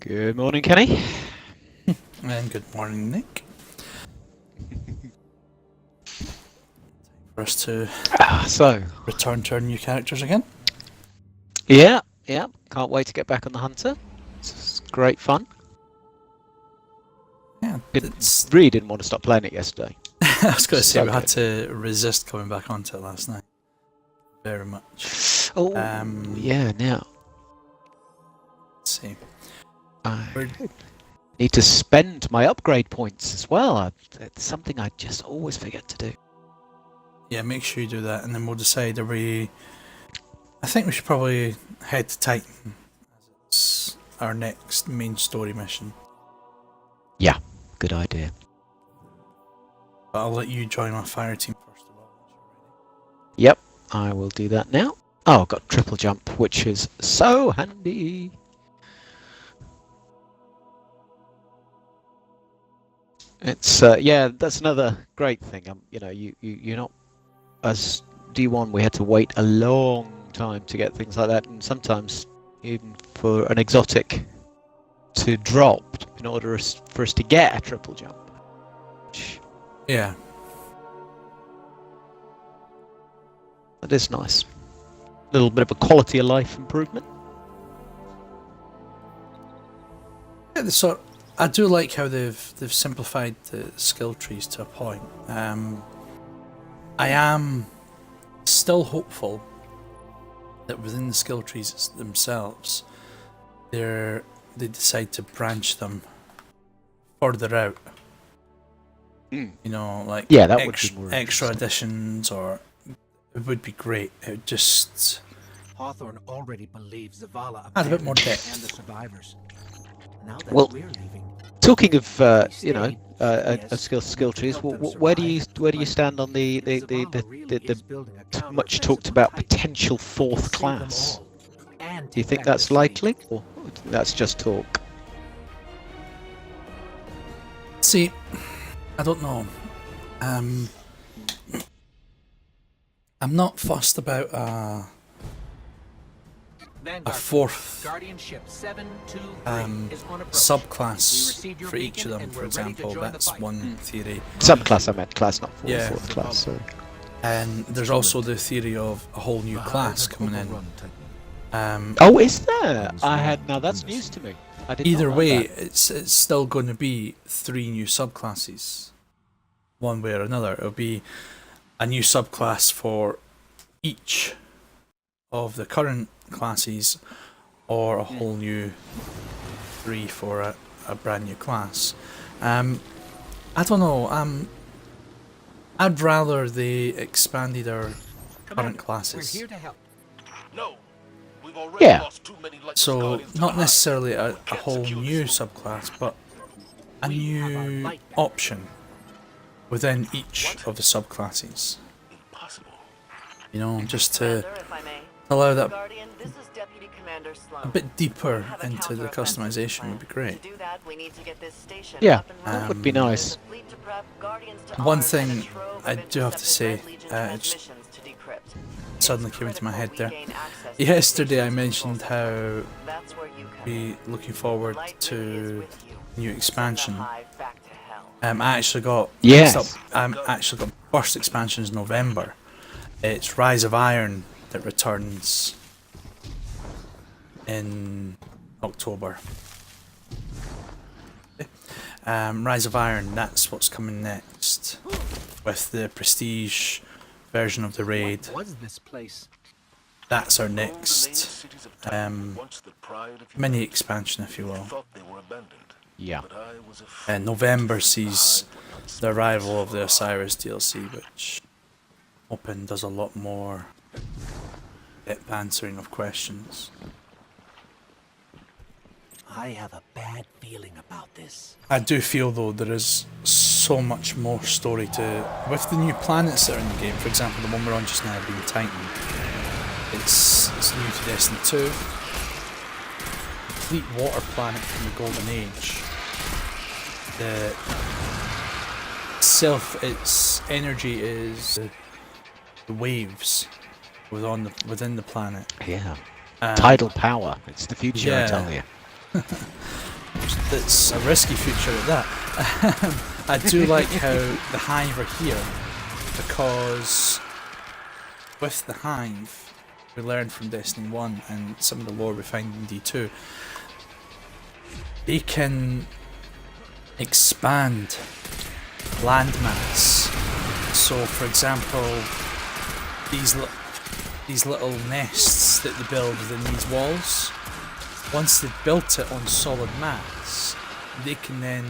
Good morning, Kenny. And good morning, Nick. For us to So, return to our new characters again. yeah, can't wait to get back on the Hunter. It's great fun. Yeah, Really didn't want to stop playing it yesterday. I was going to say So we had to resist coming back onto it last night. Very much. Oh, yeah. Now Let's see. I need to spend my upgrade points as well. It's something I just always forget to do. Yeah, make sure you do that, and then we'll decide. I think we should probably head to Titan, as it's our next main story mission. Yeah, good idea. But I'll let you join my fire team first of all. Once you're ready. Yep, I will do that now. Oh, I've got triple jump, which is so handy. It's yeah, that's another great thing. You're not as D1. We had to wait a long time to get things like that, and sometimes even for an exotic to drop in order for us to get a triple jump. Yeah. That is nice. A little bit of a quality of life improvement. Yeah, so I do like how they've simplified the skill trees to a point. I am still hopeful that within the skill trees themselves, they decide to branch them further out. You know, like Yeah, that would be more extra interesting. additions, or it would be great. It would just Hawthorne already believes Zavala add a bit more depth. and the survivors. Now that Well, we're leaving, talking of skill trees, where do you stand on the much talked about potential fourth class? Do you think that's likely, or that's just talk? See, I don't know. I'm not fussed about a fourth subclass for each of them, for example. That's one theory. Subclass, I meant class, not fourth, Yeah. fourth class. Sorry. And there's also the theory of a whole new class coming in. Oh, is there? Now that's news to me. I did Either not know way, that. it's still going to be 3 new subclasses, one way or another. It'll be a new subclass for each of the current classes, or a whole new 3 for a brand new class. I don't know. I'd rather they expanded our current classes. we're here to help. No, we've already Yeah. lost too many Legacy So, Guardians to not the necessarily a Can't whole secure new this room. subclass, but a new option within each of the subclasses. Impossible. You know, just to Commander, if I may. allow that Guardian, this is Deputy Commander Sloan. a bit deeper Have a into the counteroffensive customization plan. would be great. To do that, we need to get this station Yeah, up and that running. would be nice. There's a fleet to prep, Guardians to One arm, thing and a trove of I do have to say, intercepted Red Legion it's transmissions to decrypt. suddenly It's came into my head critical there. we gain access to the Yesterday I station's mentioned control how center. That's where you come in. we looking forward Light Ray is to with you. new Send the expansion. hive back to hell. I actually got Yes. mixed up. Actually got first expansion's November. It's Rise of Iron that returns in October. Rise of Iron, that's what's coming next, with the Prestige version of the raid. What was this place? That's our All the named next cities of Titan, once the pride of mini humanity, expansion, if you will. thought they were abandoned. Yeah. But I was a fool. And November The sees hive would not the arrival of stand the this far. Osiris DLC, which open does a lot more depth answering of questions. I have a bad feeling about this. I do feel though there is so much more story to with the new planets that are in the game. For example, the one we're on just now being Titan. It's new to Destiny 2. Complete water planet from the Golden Age. The its energy is the waves within the planet. Yeah. Tidal power. It's the future, I yeah. tell you. that's a risky feature at that. I do like how the Hive are here, because with the Hive, we learned from Destiny 1 and some of the lore we find in D2, they can expand landmass. So, for example, these little nests that they build within these walls, once they've built it on solid mass, they can then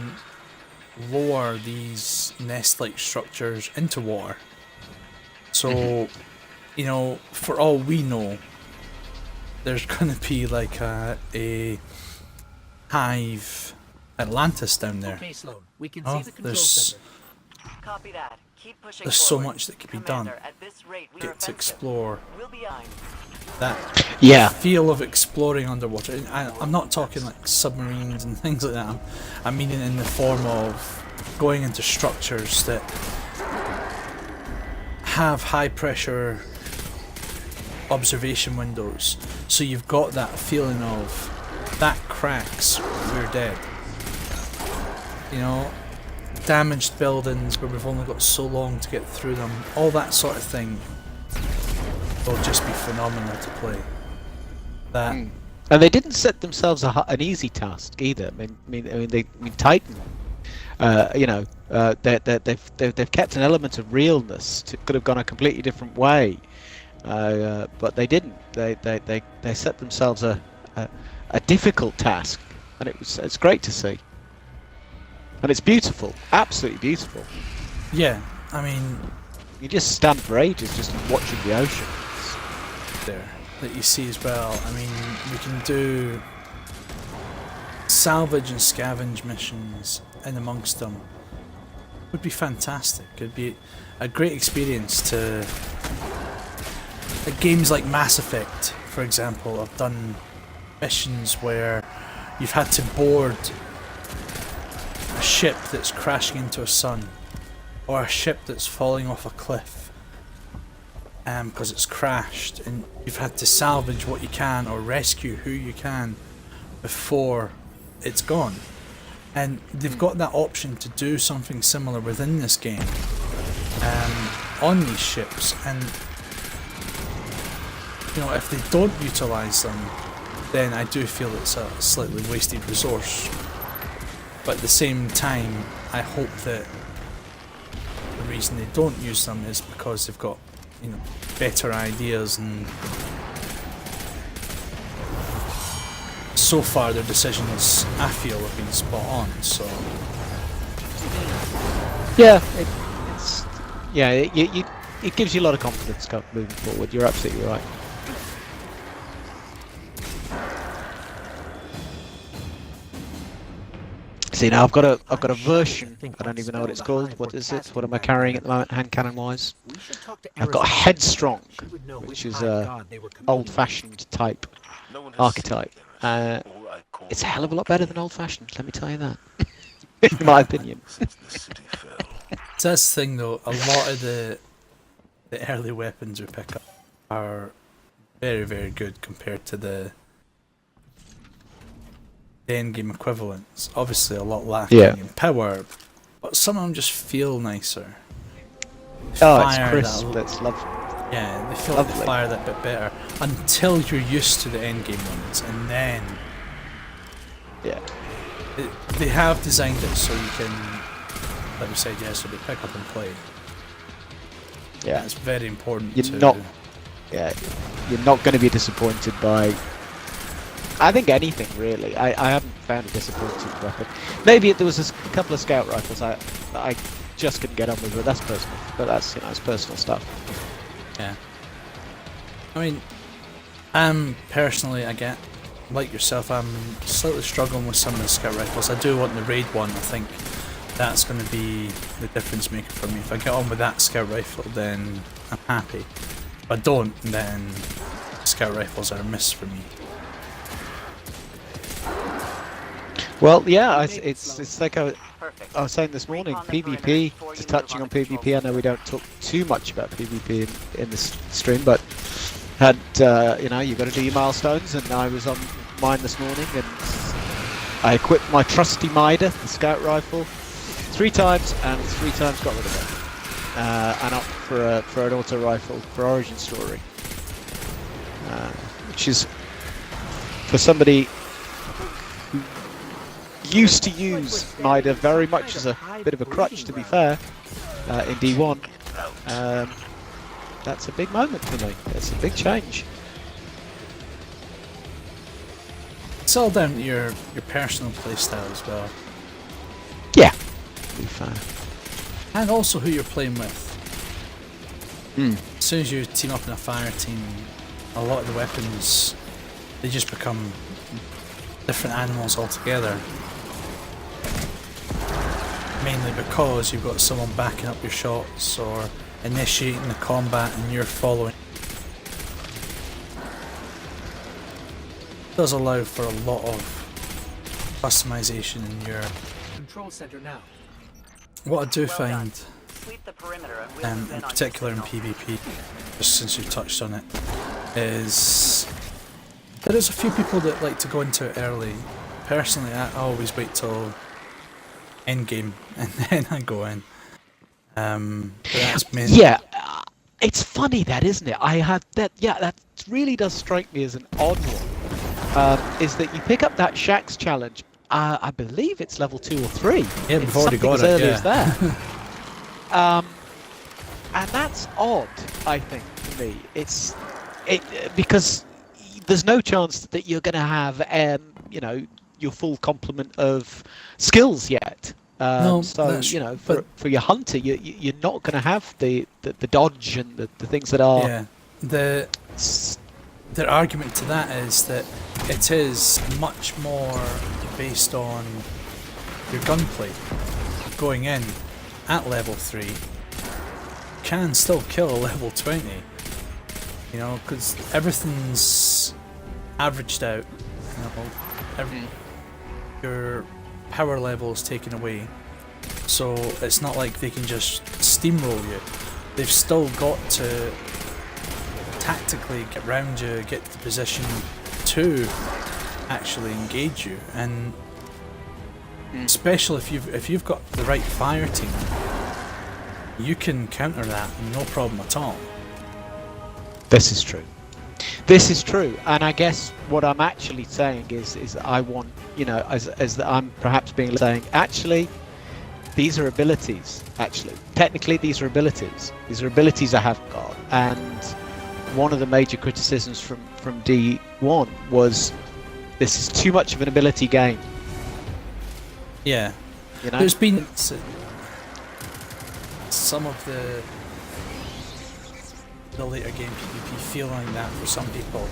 lower these nest-like structures into water. So, you know, for all we know, there's gonna be like a Hive Atlantis down there. Okay, Sloan. We can Oh, see the control there's center. Copy that. Keep pushing there's so forward. much that could be done. Commander, at this rate, we're Get to offensive. explore We'll be behind. that Yeah. feel of exploring underwater. And I'm not talking like submarines and things like that. I'm meaning in the form of going into structures that have high pressure observation windows, so you've got that feeling of that cracks, we're dead. You know, damaged buildings where we've only got so long to get through them, all that sort of thing will just be phenomenal to play. That And they didn't set themselves an easy task either. I mean, Titan. They've kept an element of realness. Could have gone a completely different way, but they didn't. They set themselves a difficult task, and it's great to see. And it's beautiful, absolutely beautiful. yeah, I mean, You just stand for ages just watching the ocean. there that you see as well. I mean, we can do salvage and scavenge missions in amongst them. Would be fantastic. It'd be a great experience to. Like games like Mass Effect, for example, have done missions where you've had to board a ship that's crashing into a sun, or a ship that's falling off a cliff because it's crashed, and you've had to salvage what you can or rescue who you can before it's gone. And they've got that option to do something similar within this game on these ships, and you know, if they don't utilise them, then I do feel it's a slightly wasted resource. But at the same time, I hope that the reason they don't use them is because they've got, you know, better ideas, and so far their decisions, I feel, have been spot on. So Yeah, it gives you a lot of confidence moving forward. You're absolutely right. See, now I've got a version. I don't even know what it's called. What is it? What am I carrying at the moment, hand cannon wise? We should talk to I've got a Arizona. Headstrong, She would know which which is high a god they were committing old-fashioned type No one has archetype. seen them, or I call It's a them hell of a lot better than old-fashioned. Let me tell you that. In my opinion. since the city fell. so that's the thing, though. A lot of the early weapons we pick up are very, very good compared to the endgame equivalents. Obviously, a lot lacking Yeah. in power, but some of them just feel nicer. Oh, Fire it's crisp. that- That's lovely. Yeah, they feel like they Lovely. fire that bit better until you're used to the endgame ones, and then Yeah. they have designed it so you can, like we said yesterday, pick up and play. Yeah. That's very important. You're to, not- Yeah. You're not going to be disappointed by. I think anything really. I haven't found a disappointing weapon. Maybe there was a couple of scout rifles that I just couldn't get on with, but that's personal. But that's it's personal stuff. Yeah. I mean, personally, I get, like yourself, I'm slightly struggling with some of the scout rifles. I do want the raid one. I think that's going to be the difference maker for me. If I get on with that scout rifle, then I'm happy. If I don't, then scout rifles are a miss for me. Well, yeah, it's like Perfect. I was saying this morning, Recon the perimeter PvP, before you just move touching on on to control PvP, I know we don't talk too much about PvP in this stream, but had, you know, you've got to do your milestones, and I was on mine this morning, and I equipped my trusty Mida, the scout rifle, 3 times, and 3 times got rid of it. And up for an auto rifle for Origin Story, which is for somebody who used to use Mida very much as a bit of a crutch, to be fair, in D1. That's a big moment for me. It's a big change. It's all down to your personal playstyle as well. Yeah, to be fair. And also who you're playing with. Hmm. As soon as you team up in a fire team, a lot of the weapons, they just become different animals altogether. Mainly because you've got someone backing up your shots or initiating the combat and you're following. It does allow for a lot of customization in your... Control center now. What I do Well done. find, Sweep the perimeter and we'll move in in on particular in your signal. PvP, just since you touched on it, is there is a few people that like to go into it early. Personally, I always wait till endgame and then I go in. But that's mainly... Yeah, it's funny that, isn't it? I had that. Yeah, that really does strike me as an odd one. Is that you pick up that Shaxx challenge? I believe it's level 2 or 3. Yeah, It's we've already something got as it, early yeah. as that. And that's odd, I think, for me. It's because there's no chance that you're going to have, you know, your full complement of skills yet. No, so that's- you know, but- for your hunter, you're not going to have the dodge and the things that are. Yeah, their argument to that is that it is much more based on your gunplay. Going in at level 3 can still kill a level 20, you know, because everything's averaged out, you know, your power level is taken away, so it's not like they can just steamroll you. They've still got to tactically get round you, get to the position to actually engage you, and especially if you've got the right fire team, you can counter that no problem at all. This is true. This is true, and I guess what I'm actually saying is I want, you know, as I'm perhaps being saying, actually, these are abilities. Actually, technically, these are abilities. These are abilities I have got, and one of the major criticisms from D1 was this is too much of an ability game. Yeah, You know, there's been some of the later game PvP feel like that for some people,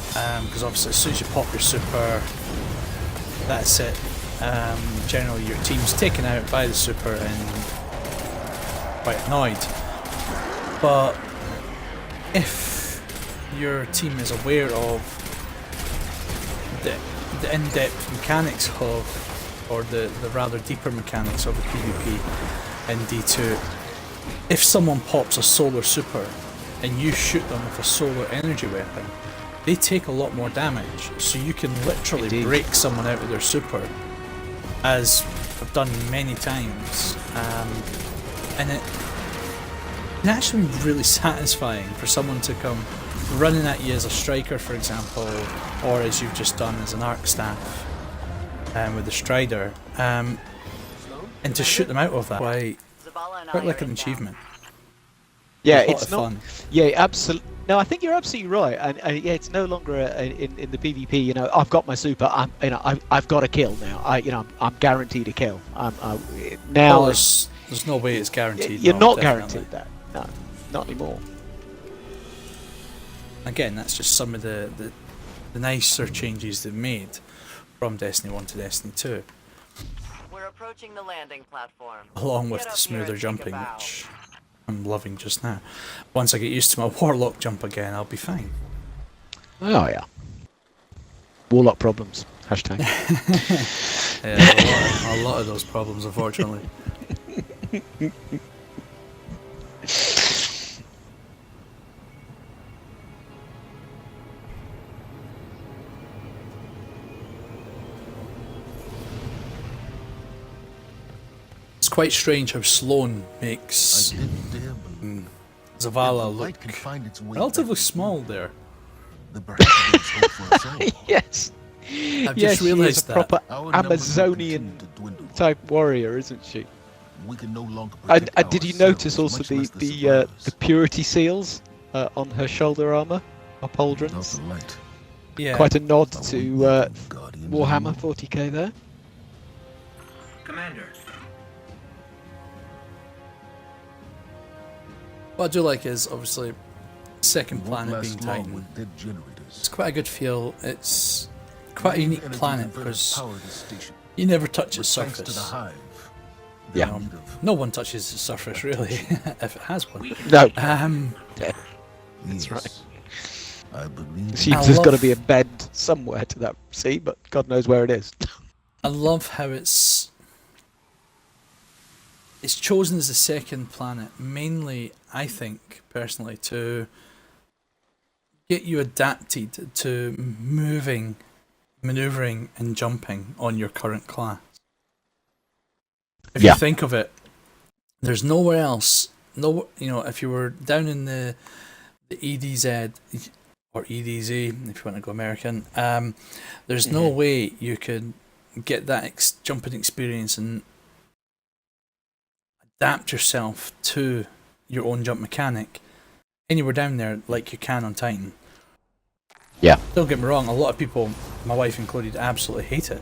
because obviously as soon as you pop your super, that's it. Generally your team's taken out by the super and quite annoyed. But if your team is aware of the in-depth mechanics of, or the rather deeper mechanics of the PvP in D2, if someone pops a solar super and you shoot them with a solar energy weapon, they take a lot more damage, so you can literally Indeed. break someone out of their super, as I've done many times, and it's actually really satisfying for someone to come running at you as a striker, for example, or as you've just done as an arc staff with the Strider, and to shoot them out of that. Quite Zavala and I like are an inbound. achievement. yeah, A lot it's of not. fun. Yeah, absolutely. No, I think you're absolutely right, and yeah, it's no longer in the PvP. You know, I've got my super. I've got a kill now. I'm guaranteed a kill. Now Well, there's no way it's guaranteed. you're no, not definitely. guaranteed that. No, not anymore. Again, that's just some of the nicer changes they've made from Destiny 1 to Destiny 2, We're approaching the landing platform. along with Get the up here smoother and take a jumping, bow. which I'm loving just now. Once I get used to my Warlock jump again, I'll be fine. Oh yeah. Warlock problems. Hashtag. Yeah, there's a lot of those problems, unfortunately. It's quite strange how Sloan I makes didn't dare believe Zavala the light look can find its way relatively back. small there. The perhaps there's hope for us all. Yes. I've Yes, just she is realised a that. proper Our numbers will Amazonian continue to dwindle. type warrior, isn't she? We can no longer And protect did you ourselves, notice also much the less the survivors. purity seals on her shoulder armor, Without upholdrons? the light, Yeah. Quite a nod are we to guardians Warhammer anymore? 40k there. Commander. What I do like is obviously second Won't planet last being long Titan. with dead generators. It's quite a good feel. It's quite a unique Energy planet converters because power this station. you never touch its But thanks to the surface. hive, Yeah. they're in need of No one touches its surface really, if it has one. No, That's right. I believe seems I there's got to love- be a bend somewhere to that sea, but God knows where it is. I love how it's chosen as the second planet, mainly, I think, personally, to get you adapted to moving, maneuvering, and jumping on your current class. If Yeah. you think of it, there's nowhere else. No, you know, if you were down in the EDZ or EDZ, if you want to go American, there's no way you could get that jumping experience and adapt yourself to your own jump mechanic anywhere down there like you can on Titan. Yeah. Don't get me wrong, a lot of people, my wife included, absolutely hate it.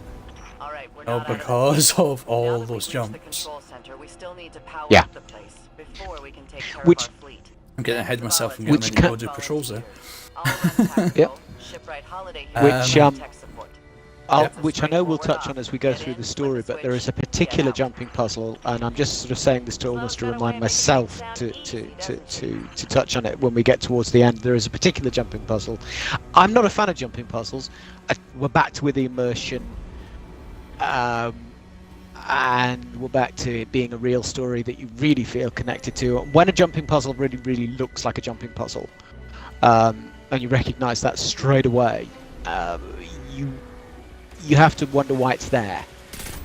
All right, we're Oh, not out of because of Now all that we've those reached the jumps. control center, we still need to power Yeah. up the place before we can take care Which- of our fleet. I'm getting ahead of myself and Which getting ready to go can- do patrols there. I'll run tactical, Yep. shipwright holiday Which, here, um, tech support. Which I know we'll touch on as we go through the story, but there is a particular jumping puzzle, and I'm just sort of saying this to almost to remind myself to touch on it when we get towards the end. There is a particular jumping puzzle. I'm not a fan of jumping puzzles. We're back to with the immersion, and we're back to it being a real story that you really feel connected to. When a jumping puzzle really, really looks like a jumping puzzle, and you recognise that straight away, you have to wonder why it's there.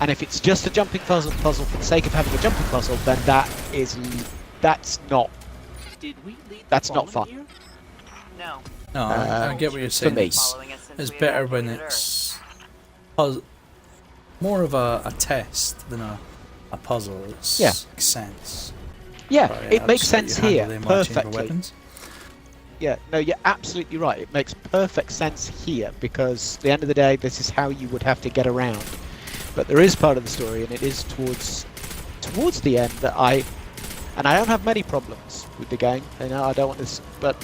And if it's just a jumping puzzle for the sake of having a jumping puzzle, then that's not Did we lead That's the not fallen fun. here? No. No, I get what you're saying. me. It's, Following us since it's we better when evacuated Earth. it's more of a test than a puzzle. It Yeah. makes sense. Yeah, Right, it makes just let you sense handle here them while changing perfectly. weapons. Yeah, no, you're absolutely right. It makes perfect sense here because at the end of the day, this is how you would have to get around. But there is part of the story, and it is towards the end that I don't have many problems with the game. You know, I don't want this, but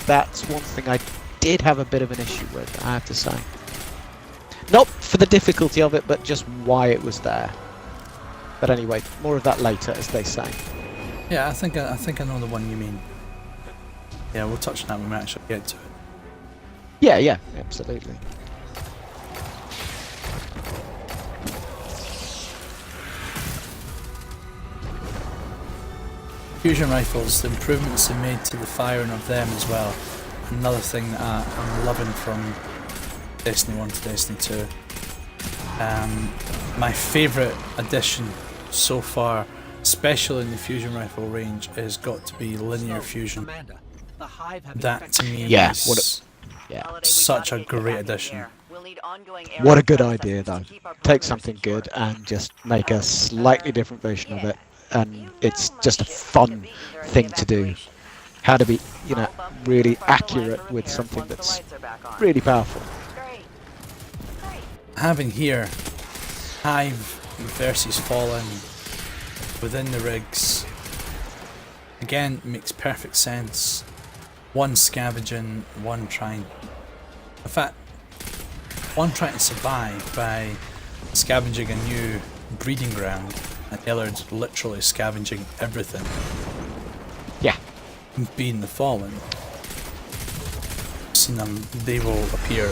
that's one thing I did have a bit of an issue with, I have to say. Not for the difficulty of it, but just why it was there. But anyway, more of that later, as they say. Yeah, I think I know the one you mean. Yeah, we'll touch on that when we actually get to it. Yeah, absolutely. Fusion rifles, the improvements they made to the firing of them as well. Another thing that I'm loving from Destiny 1 to Destiny 2. My favourite addition so far, especially in the fusion rifle range, has got to be linear So, fusion. Commander, the hive have That to infected me Yeah, is what Yeah. Holiday, we such got a the great back in addition. here. We'll need ongoing What a area good processes idea, to though. keep our Take perimeter something secure. good and just make a slightly different version of it, You and know it's my just a ship fun took a beating during the thing to do. evacuation. How to be, you know, I'll bump you really as far as the line accurate for with repairs something once the that's lights are back on. really powerful. Great. Great. Having here Hive versus Fallen within the rigs again makes perfect sense. One scavenging, one trying. In fact, one trying to survive by scavenging a new breeding ground, and the other literally scavenging everything. Yeah. Being the Fallen, seen them, they will appear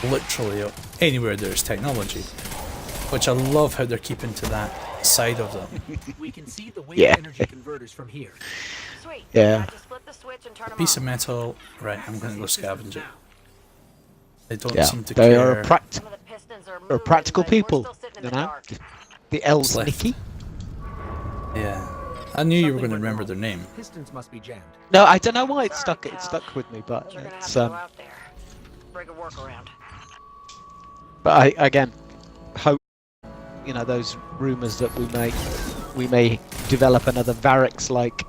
literally anywhere there's technology, which I love how they're keeping to that side of them. We can see the wave Yeah. energy converters from here. Sweet. Yeah. Now just flip the switch and turn 'em Piece on. of metal, right? I'm gonna go scavenge it. They don't Yeah, seem to they care. are Some of the pistons are are moving, practical but we're people, still sitting in you the know. dark. The elves Left. Nicky. Yeah. I knew you were Something going to went remember wrong. their name. Pistons must be jammed. No, I don't know why it Sorry, stuck. It pal. stuck with me, but You're gonna have it's to go out there. Break a workaround. But I again hope, you know, those rumours that we may develop another Variks-like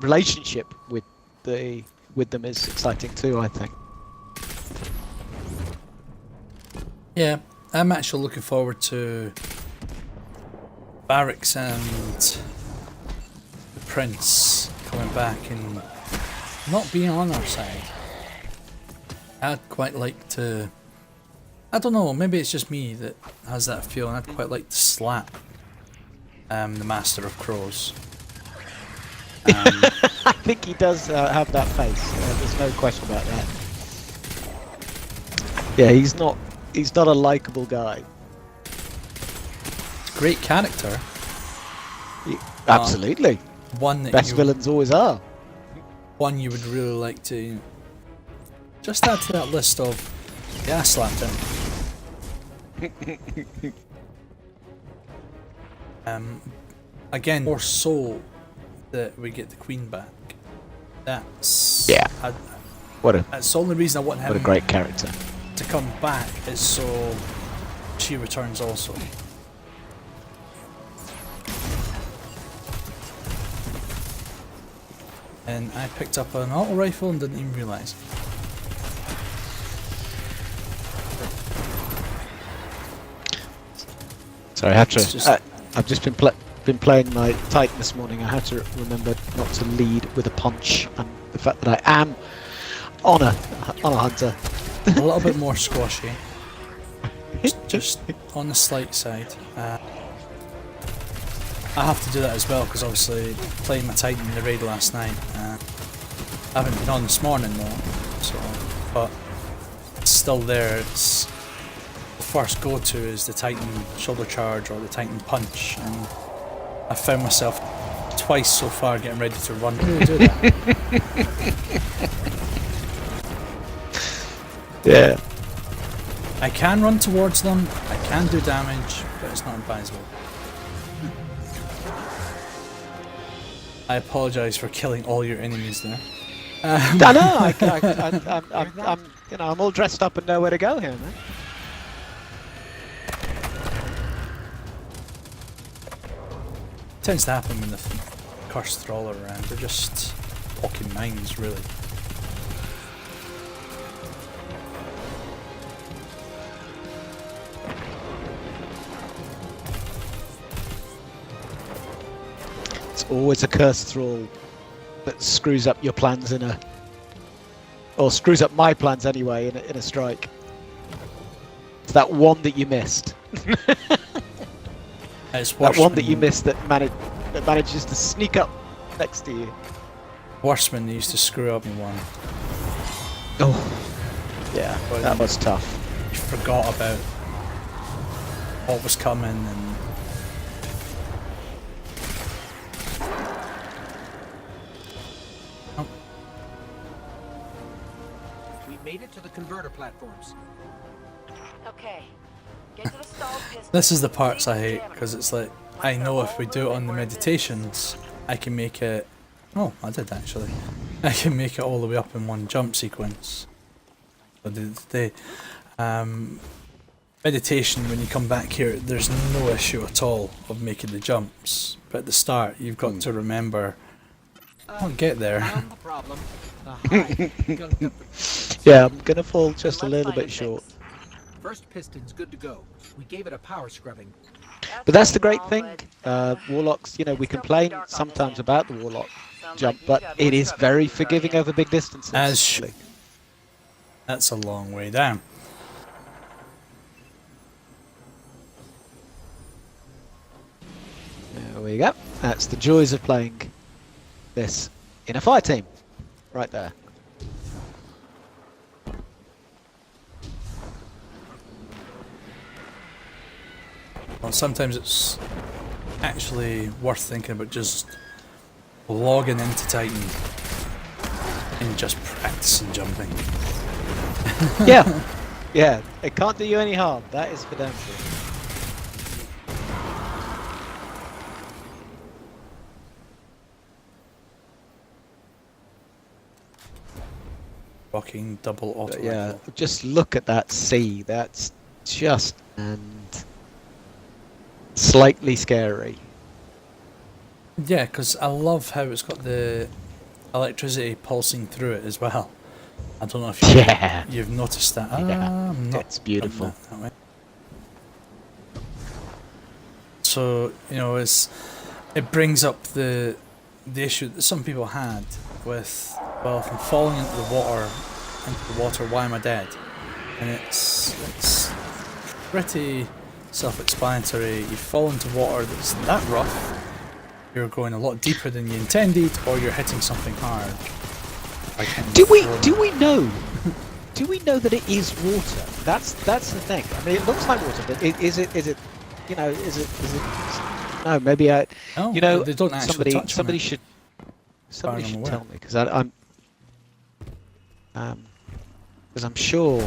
relationship with them is exciting too. I think. Yeah, I'm actually looking forward to Barracks and the Prince coming back and not being on our side. I'd quite like to. I don't know, maybe it's just me that has that feeling. I'd quite like to slap the Master of Crows. I think he does have that face. There's no question about that. Yeah, he's not a likable guy. Great character. Absolutely. One that Best you, villains always are. one you would really like to just add to that list of, yeah, I slapped him. Again, more so that we get the Queen back. That's Yeah. What a That's the only reason I want him great character. to come back is so she returns also. And I picked up an auto rifle and didn't even realise. Sorry, I have It's to. just- I've just been playing my Titan this morning. I had to remember not to lead with a punch, and the fact that I am on a hunter. A little bit more squashy. Just on the slight side. I have to do that as well because obviously playing my Titan in the raid last night. I haven't been on this morning though, so but it's still there. It's the first go-to is the Titan shoulder charge or the Titan punch, and I found myself twice so far getting ready to run to do that. Yeah. I can run towards them, I can do damage, but it's not advisable. I apologise for killing all your enemies there. I know. I'm all dressed up and know where to go here, man. Tends to happen when the cursed thrall are around. They're just poking mines, really. It's always a cursed thrall that screws up your plans or screws up my plans anyway in a strike. It's that one that you missed. It's worse That one that when- you missed that manages to sneak up next to you. Worse when they used to screw up in one. Oh, yeah, Well, that was tough. You forgot about what was coming and We made it to the converter platforms. Okay. Get to the stalled piston. this is the parts I hate because it's like I know if we do it on the meditations I can make it. Oh, I did actually. I can make it all the way up in one jump sequence. But the meditation, when you come back here, there's no issue at all of making the jumps. But at the start, you've got to remember. I'll get there. Found the problem. The hive gunked up the Yeah, I'm gonna fall just a Let's little find a bit short. fix. first piston's good to go. We gave it a power scrubbing. But that's the great small, thing. but Warlocks, you know, we It's still complain pretty dark on this sometimes end. about the Warlock sounds jump, like you but got it one is covered. very Sorry, forgiving Ann. over big distances. As That's a long way down. There we go. That's the joys of playing this in a fire team. Right there. Well, sometimes it's actually worth thinking about just logging into Titan and just practicing jumping. Yeah. Yeah. It can't do you any harm. That is for damn sure. rocking double auto But yeah, rifle. just look at that sea. That's just and slightly scary. Yeah, because I love how it's got the electricity pulsing through it as well. I don't know if you've noticed that. Yeah, I'm not it's beautiful. done that way. So it brings up the issue that some people had with, well, if I'm falling into the water, why am I dead? And it's pretty self-explanatory. You fall into water that's that rough, you're going a lot deeper than you intended, or you're hitting something hard. Like Do we know? Do we know that it is water? That's the thing. I mean, it looks like water, but is it? You know, is it? No, maybe I. No, You know, they don't actually touch on somebody it. should far as I'm aware. tell me because I'm because I'm sure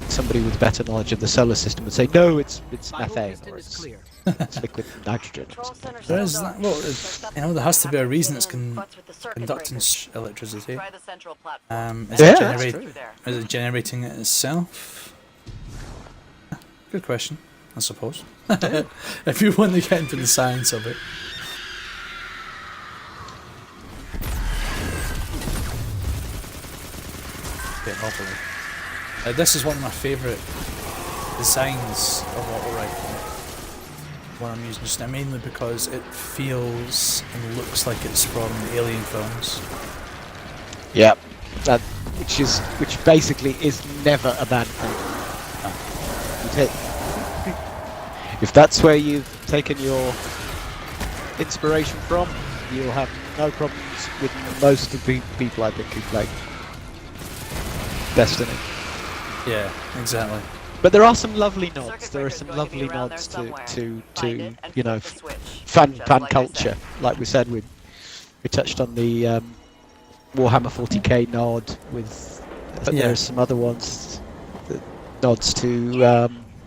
somebody with better knowledge of the solar system would say no, it's Vital methane piston or is it's, clear. it's liquid nitrogen. Or Control something. center There is settled that. on. Well, There's something there has to be a happening reason in it's butts with the circuit conducting breakers. electricity. Try the central platform. Is Yeah, it that's generate? true. Is it generating it itself? Good question, I suppose. If you want to get into the science of it. Getting awfully. This is one of my favourite designs of auto rifle. One I'm using just now, mainly because it feels and looks like it's from the Alien films. Yep. That which basically is never a bad thing. If that's where you've taken your inspiration from, you'll have no problems with most of the people I think who play Destiny. Yeah, exactly. But there are some lovely nods. Circuit There are breaker's some going to be lovely around there nods somewhere. to Find it and you know flip the switch. fan Just fan like I said. culture. Like we said, we touched on the Warhammer 40k nod with. But Yeah. there's some other ones. That nods to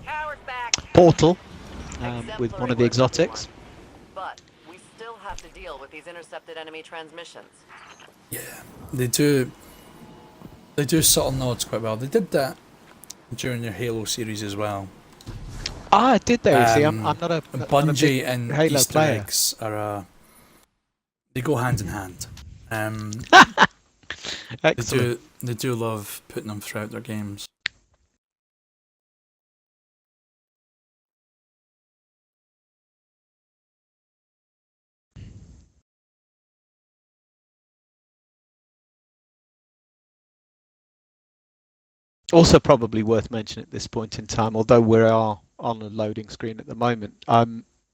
Howard back. Portal with one of the Exemplary work, exotics. everyone. But we still have to deal with these intercepted enemy transmissions. Yeah, they do. They do subtle nods quite well. They did that during their Halo series as well. Ah, did they? See, I'm not a Bungie big and Halo Easter player. eggs are they go hand in hand. Excellent. They do love putting them throughout their games. Also, probably worth mentioning at this point in time, although we are on a loading screen at the moment.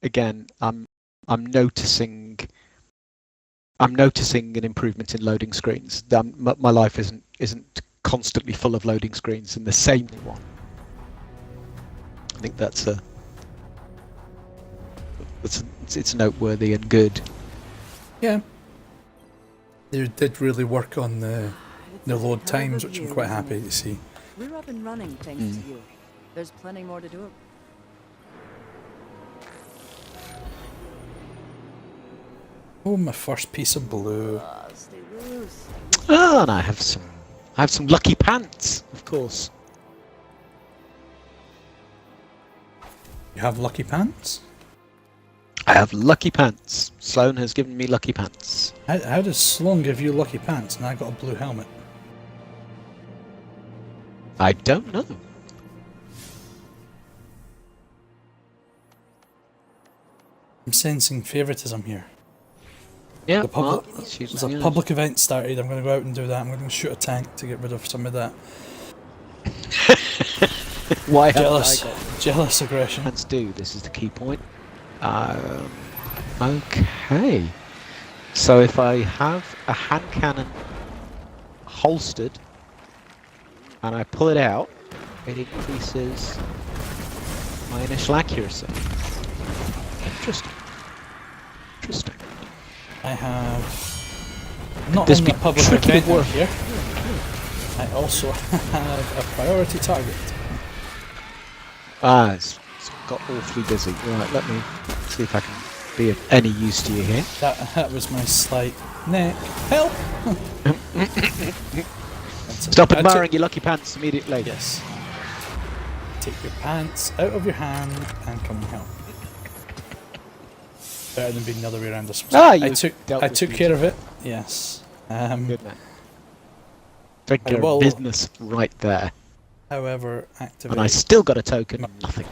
Again, I'm noticing an improvement in loading screens. My life isn't constantly full of loading screens in the same one. I think it's noteworthy and good. Yeah, they did really work on the load times, which I'm quite happy to see. We're up and running thanks to you. There's plenty more to do. Oh, my first piece of blue. Stay loose. Oh, and I have some lucky pants, of course. You have lucky pants? I have lucky pants. Sloan has given me lucky pants. How does Sloan give you lucky pants and I got a blue helmet? I don't know. I'm sensing favoritism here. Yeah, The public, well, she's- there's a yeah. public event started. I'm going to go out and do that. I'm going to shoot a tank to get rid of some of that Why haven't jealous, I got jealous aggression. pants do? This is the key point. Okay. So if I have a hand cannon holstered and I pull it out, it increases my initial accuracy. Interesting. Interesting. I have not This only a be public tricky to event out work. here. I also have a priority target. It's got awfully busy. Right, let me see if I can be of any use to you here. That was my slight neck. Help! I'm Stop admiring your lucky pants immediately. Yes. Take your pants out of your hand and come and help. Better than being the other way around. I took care of it. Yes. Good man. Take care will- of business right there. However, activate. And I still got a token. Nothing.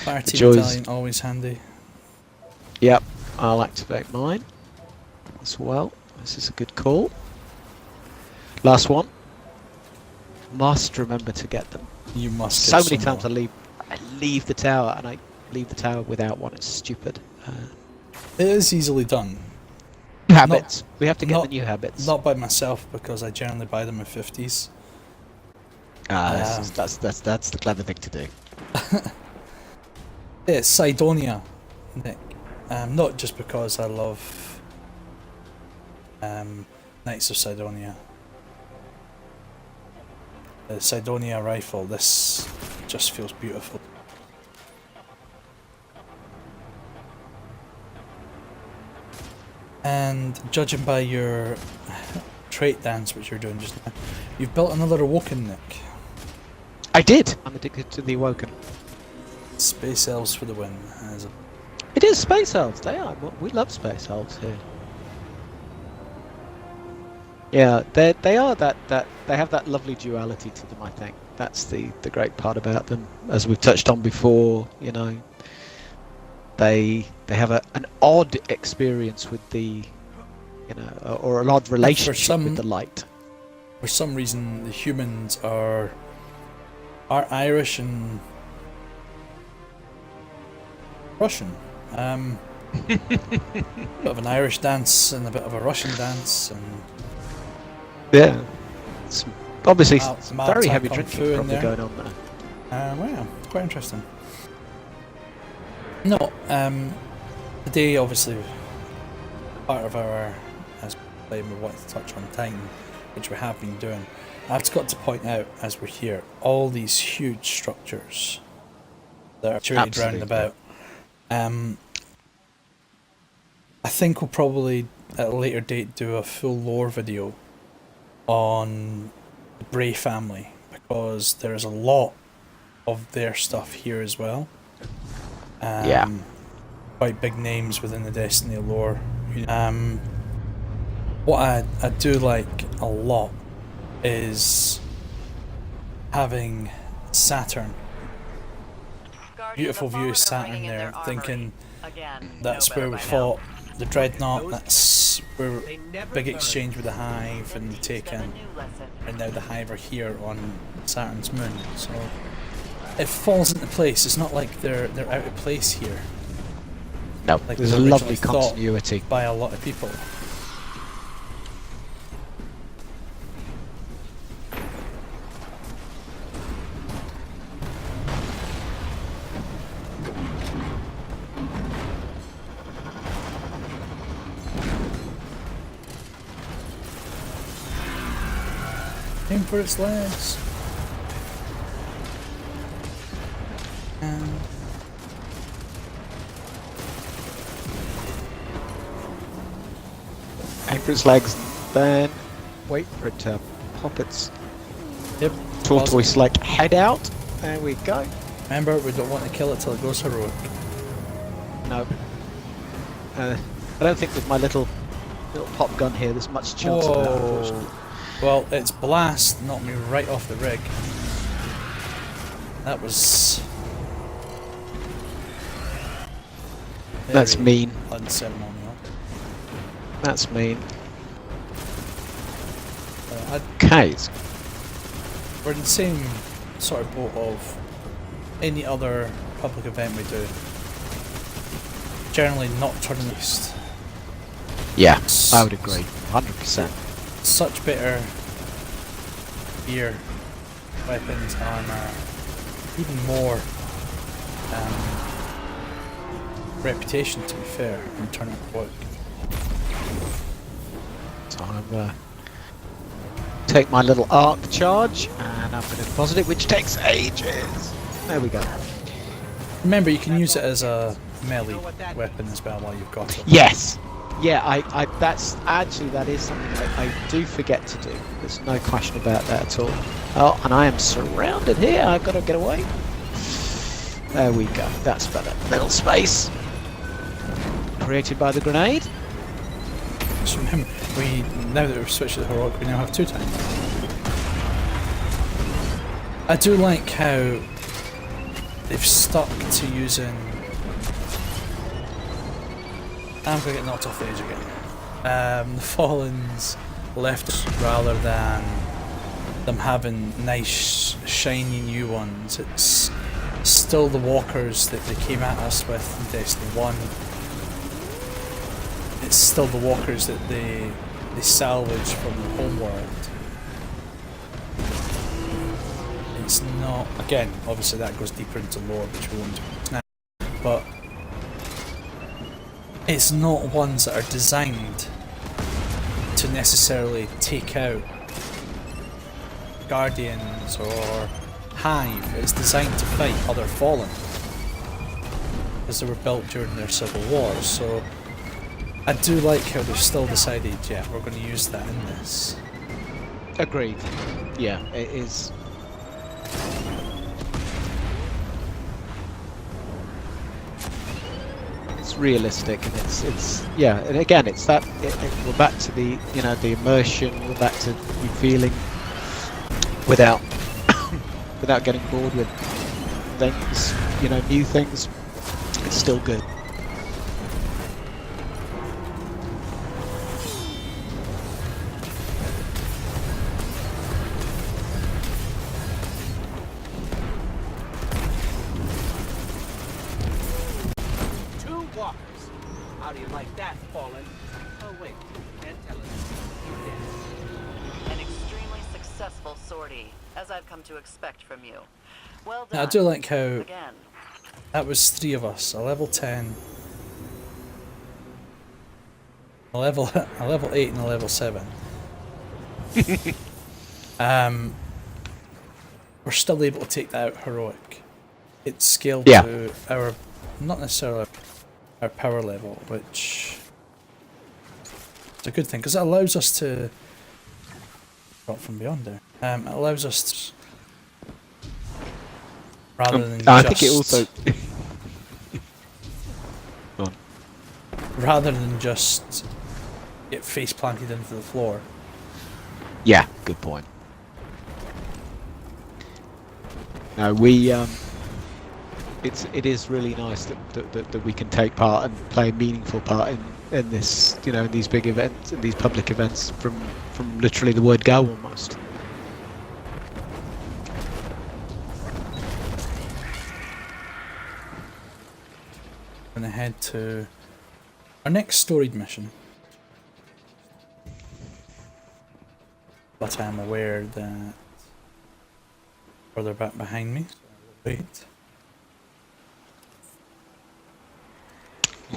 Fire The team joys- battalion always handy. Yep. I'll activate mine as well. This is a good call. Last one. Must remember to get them. You must. So get many some times I leave the tower and I leave the tower without one. It's stupid. It is easily done. Habits. We have to get not- the new habits. Not by myself because I generally buy them at 50s. That's the clever thing to do. It's Cydonia, Nick. Not just because I love Knights of Cydonia. The Cydonia rifle, this just feels beautiful. And judging by your trait dance, which you're doing just now, you've built another Awoken, Nick. I did. I'm addicted to the Awoken. Space Elves for the win. It is Space Elves. They are. We love Space Elves here. Yeah, they are that they have that lovely duality to them. I think that's the great part about them. As we've touched on before, you know, they have an odd experience with the, you know, or an odd relationship with the light. For some reason, the humans are Irish and Russian. Bit of an Irish dance and a bit of a Russian dance, and Yeah, it's obviously Mal- very Malta heavy Kung Fu drinking in probably there. going on there. well, quite interesting. No, today obviously part of our as we wanted to touch on Titan, which we have been doing. I've got to point out as we're here all these huge structures that are situated round Absolutely. about. I think we'll probably at a later date do a full lore video on the Bray family because there's a lot of their stuff here as well. Yeah. Quite big names within the Destiny lore. What I do like a lot is having Saturn. Beautiful view of Saturn there, thinking that's where we fought the Dreadnought, that's where big exchange with the Hive and the Taken, and now the Hive are here on Saturn's moon, so it falls into place. It's not like they're out of place here. No, Like there's a originally lovely thought continuity. by a lot of people. Aim for its legs. And Aim for its legs, then wait for it to pop its tortoise-like head out. There we go. remember, we don't want to kill it till it goes heroic. No. I don't think with my little pop gun here there's much chance of that, unfortunately. Well, its blast knocked me right off the rig. That was... That's very mean. unceremonial. That's mean. I Okay. We're in the same sort of boat of any other public event we do. Generally not turning east. Yeah, I would agree. 100%. Such better gear, weapons, armor, even more reputation, to be fair, in tournament work. So I'm take my little arc charge and I'm going to deposit it, which takes ages. There we go. Remember, you can use it as a melee weapon as well while you've got it. Yes. Yeah, that is something I do forget to do. There's no question about that at all. Oh, and I am surrounded here. I've got to get away. There we go. That's better. Little space created by the grenade. So remember, now that we've switched to the heroic, we now have 2 times. I do like how they've stuck to using. I'm going to get knocked off the edge again. The Fallen's left rather than them having nice, shiny new ones. It's still the walkers that they came at us with in Destiny 1. It's still the walkers that they salvage from the homeworld. It's not. Again, obviously that goes deeper into lore, which we won't do now. But it's not ones that are designed to necessarily take out Guardians or Hive. It's designed to fight other Fallen, because they were built during their civil wars. So I do like how they've still decided, yeah, we're going to use that in this. Agreed. Yeah, it is. It's realistic, and it's yeah. And again, it's that we're back to the the immersion. We're back to you feeling without without getting bored with things. New things. It's still good. How do you like that, Fallen? Oh wait, can't tell us. An extremely successful sortie, as I've come to expect from you. Well done. Now, I do like how Again. that was 3 of us, a level 10, a level 8 and a level 7. We're still able to take that out heroic. It's scaled to our, not necessarily our power level, which is a good thing because it allows us to drop from beyond there. It allows us to, rather than I just, think it also Go on. rather than just get face planted into the floor. Yeah, good point. No, we it is really nice that we can take part and play a meaningful part in this, in these big events, in these public events, from literally the word go almost. Going to head to our next storied mission, but I'm aware that further back behind me, so I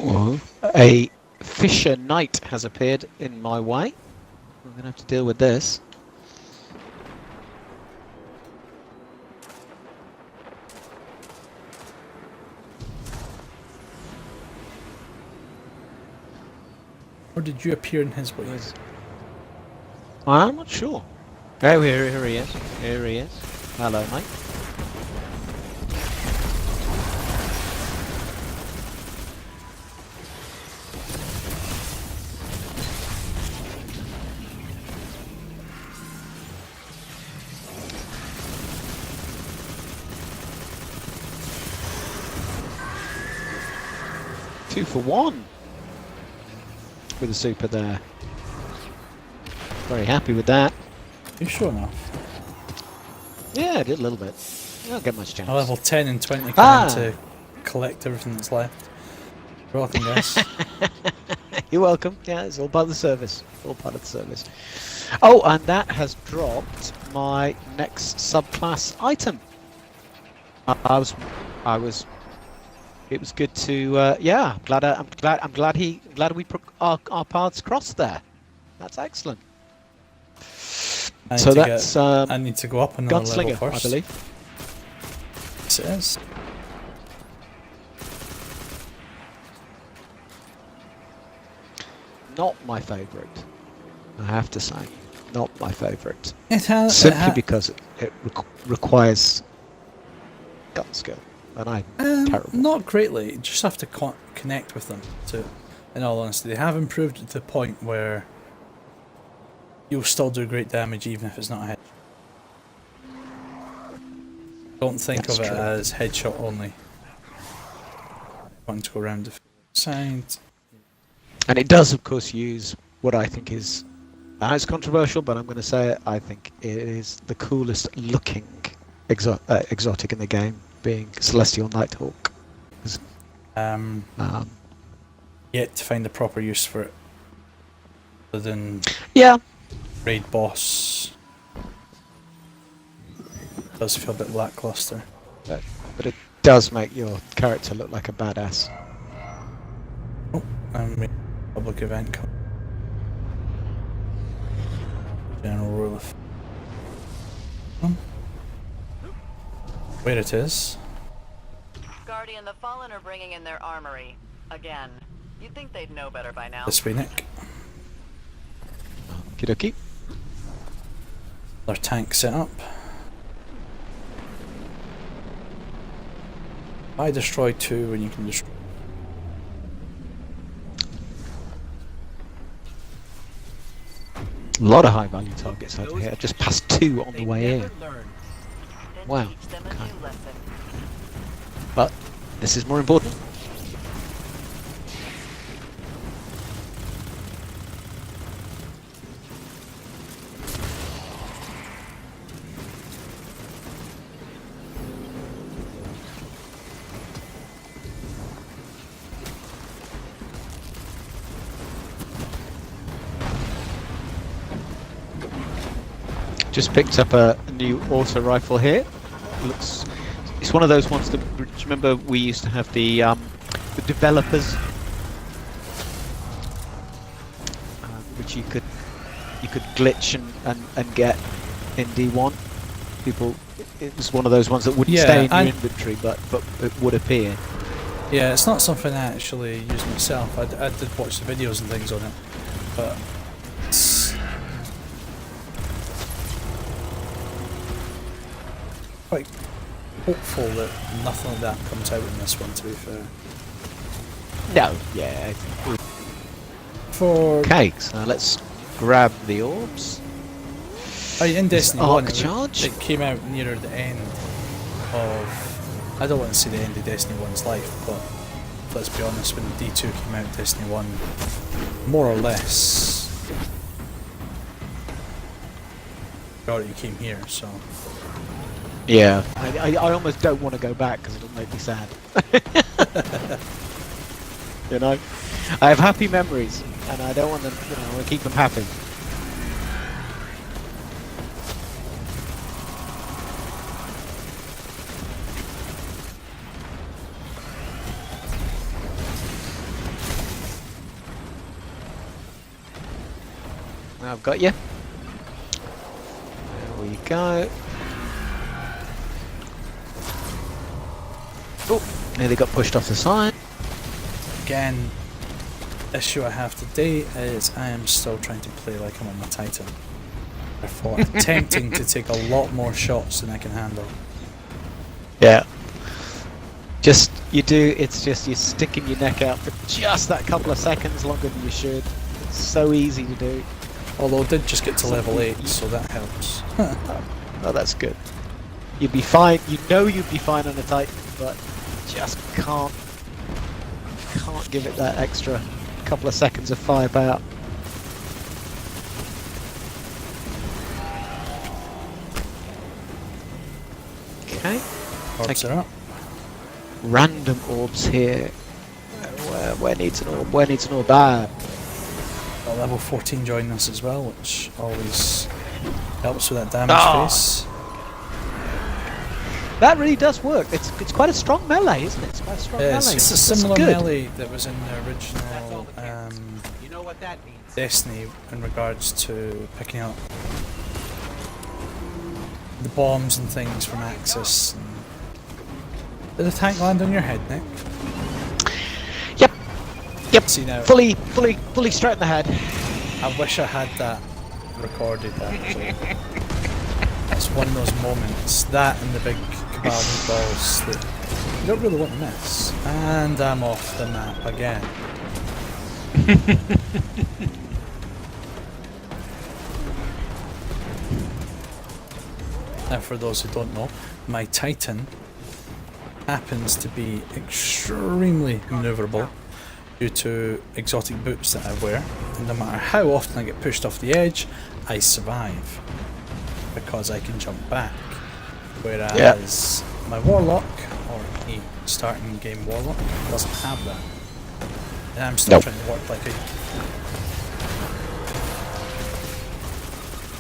will wait. A Fisher Knight has appeared in my way. I'm going to have to deal with this. Or did you appear in his way? I'm not sure. Oh, here he is. Here he is. Hello, mate. Two for one with a super there. Very happy with that. You sure enough? Yeah, I did a little bit. I don't get much chance. A level 10 and 20 Ah. to collect everything that's left. You're welcome, guys. You're welcome. Yeah, it's all part of the service. All part of the service. Oh, and that has dropped my next subclass item. It was good to. Yeah, I'm glad our paths crossed there. That's excellent. So that's I need to go up another level Gunslinger, first. I believe. Yes, it is. not my favourite. I have to say, not my favourite. It has Simply because it requires gun skill, and I'm terrible. Not greatly. You just have to connect with them. In all honesty, they have improved it to the point where you'll still do great damage even if it's not a head. Don't think That's of it true. as headshot only. Want to go around the side. And it does, of course, use what I think is, it's controversial, but I'm going to say it, I think it is the coolest looking exotic in the game, being Celestial Nighthawk. Um, Yet to find the proper use for it, other than Yeah. raid boss. Does feel a bit lackluster. But it does make your character look like a badass. Oh, and public event. General rule of where it is. Guardian, the Fallen are bringing in their armory. Again. You'd think they'd know better by now. This way, Nick. Okie dokie. Their tank set up. Why destroy 2 when you can destroy? A lot of high value targets over here. Just past 2 on the They way never in. learn. Then Wow, teach them a okay. new lesson. But this is more important. Just picked up a new auto rifle here. It's one of those ones that, do you remember we used to have the developers, which you could glitch and get in D1. It was one of those ones that wouldn't Yeah, stay in your and- inventory, but it would appear. Yeah, it's not something I actually use myself. I did watch the videos and things on it, but it's quite hopeful that nothing like that comes out in this one, to be fair. No, yeah. For Okay, so let's grab the orbs. in Destiny Arc 1, charge? it came out nearer the end of. I don't want to say the end of Destiny 1's life, but let's be honest, when D2 came out, Destiny 1 more or less already came here, so. Yeah, I almost don't want to go back because it'll make me sad. You know, I have happy memories, and I don't want them. You know, I want to keep them happy. Now I've got you. There we go. Oh, nearly got pushed off the side. Again, issue I have today is I am still trying to play like I'm on my Titan. Therefore, attempting to take a lot more shots than I can handle. Yeah. Just, it's just you're sticking your neck out for just that couple of seconds longer than you should. It's so easy to do. Although I did just get to level 8, so that helps. Oh, that's good. You'd be fine, you'd be fine on a Titan, but just can't give it that extra couple of seconds of firepower. Okay. Orbs are up. Random orbs here. Where needs an orb? Where needs an orb? Ah, Got level 14 joining us as well, which always helps with that damage Oh. face. that really does work. It's quite a strong melee, isn't it? It's quite a strong melee. It's a That's similar good. melee that was in the original You know what that means. Destiny in regards to picking up the bombs and things from Axis. Did the tank land on your head, Nick? Yep. Yep. See now, Fully straight in the head. I wish I had that recorded actually. It's one of those moments, that and the big Cabal meatballs that you don't really want to miss. And I'm off the map again. Now for those who don't know, my Titan happens to be extremely maneuverable due to exotic boots that I wear, and no matter how often I get pushed off the edge, I survive because I can jump back. Whereas my Warlock, or any starting game Warlock, doesn't have that. And I'm still trying to work like a...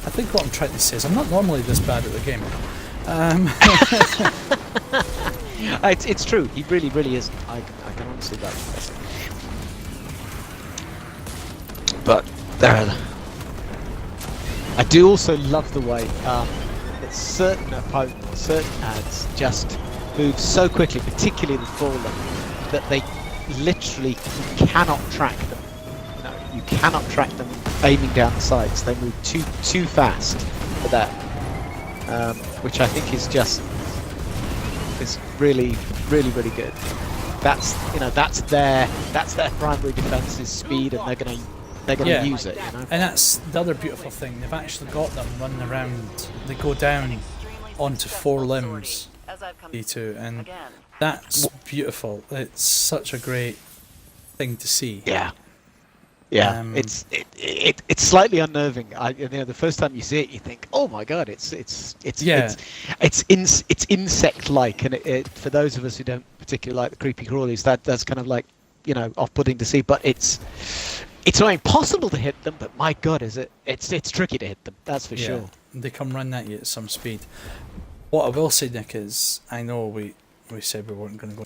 I think what I'm trying to say is I'm not normally this bad at the game. It's true. He really isn't. I can honestly vouch for that. But I do also love the way that certain opponents, certain ads, just move so quickly, particularly the Fallen, that they literally cannot track them. You know, you cannot track them aiming down the sights. They move too fast for that, which I think is really good. That's their primary defense is speed, and they're gonna use it. You know? And that's the other beautiful thing. They've actually got them running around. They go down onto 4 limbs, D2, and that's beautiful. It's such a great thing to see. Yeah. It's slightly unnerving. The first time you see it, you think, "Oh my god, it's insect-like," and for those of us who don't particularly like the creepy crawlies, that's kind of like, off-putting to see. But it's not impossible to hit them. But my god, it's tricky to hit them. That's for sure. They come running at you at some speed. What I will say, Nick, is I know we said we weren't going to go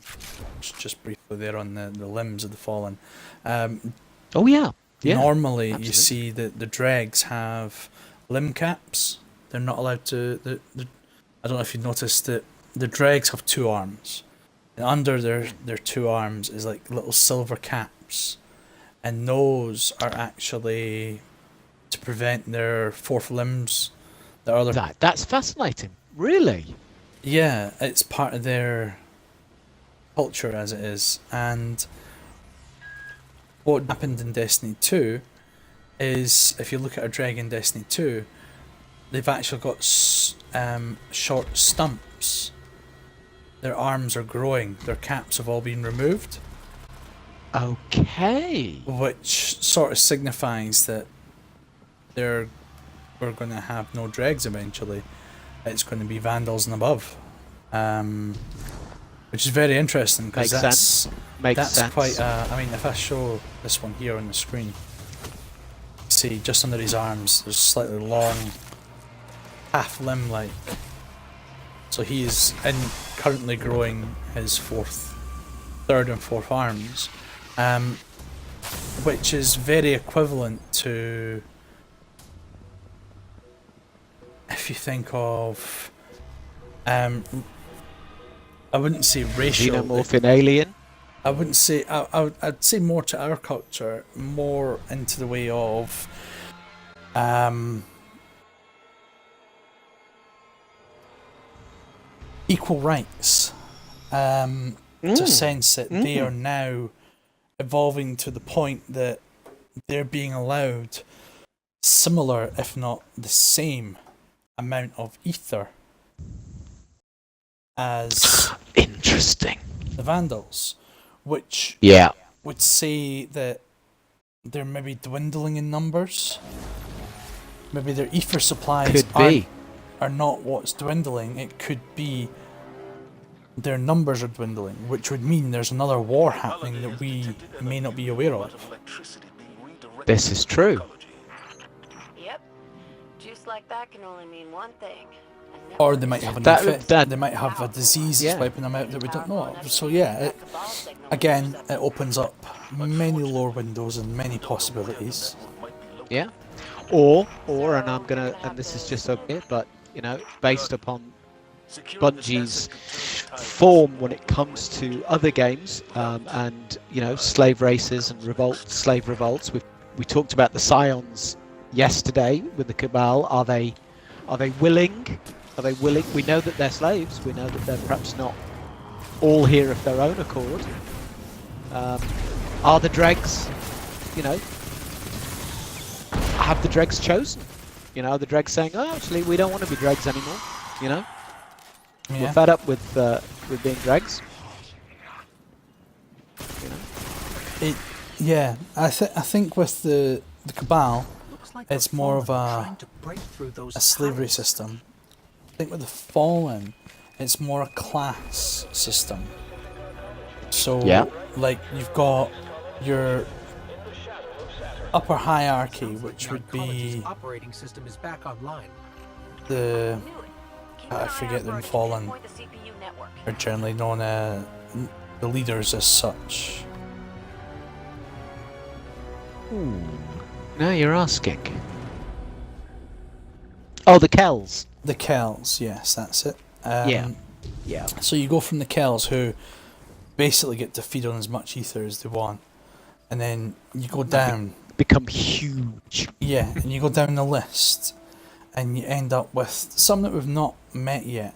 just briefly there on the limbs of the Fallen. Oh yeah. Normally, absolutely. you see that the dregs have limb caps. They're not allowed to. I don't know if you noticed that the dregs have 2 arms, and under their 2 arms is like little silver caps, and those are actually to prevent their 4th limbs. That's fascinating. Really? Yeah, it's part of their culture as it is, and what happened in Destiny 2 is, if you look at a dreg in Destiny 2, they've actually got short stumps. Their arms are growing, their caps have all been removed. Okay. Which sort of signifies that we're going to have no dregs eventually. It's going to be Vandals and above. Which is very interesting, because that's sense. Quite. I mean, if I show this one here on the screen, see just under his arms, there's slightly long, half limb-like. So he is currently growing his 3rd and 4th arms, which is very equivalent to, if you think of, I wouldn't say racial. Xenomorph alien. I wouldn't say. I'd say more to our culture, more into the way of, equal rights. To sense that they are now evolving to the point that they're being allowed similar, if not the same, amount of ether as interesting the Vandals, which would say that they're maybe dwindling in numbers. Maybe their ether supplies are not what's dwindling. It could be their numbers are dwindling, which would mean there's another war happening that we may not be aware of. This is true. Yep. Juice like that can only mean one thing. Or they might have they might have a disease that's wiping them out that we don't know of. So yeah, again, it opens up many lore windows and many possibilities. Yeah. Or and this is just a bit, but based upon Bungie's form when it comes to other games, and slave races and slave revolts. We talked about the Scions yesterday with the Cabal. Are they willing? Are they willing? We know that they're slaves. We know that they're perhaps not all here of their own accord. Are the dregs? Have the dregs chosen? Are the dregs saying, "Oh, actually, we don't want to be dregs anymore"? We're fed up with being dregs. I think with the Cabal, Looks like it's the more of Fallen are a trying to break through those slavery towers. system. I think with the Fallen, it's more a class system. So, Yeah. like, you've got your upper hierarchy, which would College's be operating system is back online. the... I forget them Fallen are generally known as the leaders as such. Now you're asking. Oh, the Kells. The Kells, yes, that's it. Yeah. So you go from the Kells, who basically get to feed on as much ether as they want, and then you go down. Become huge. Yeah, and you go down the list, and you end up with some that we've not met yet.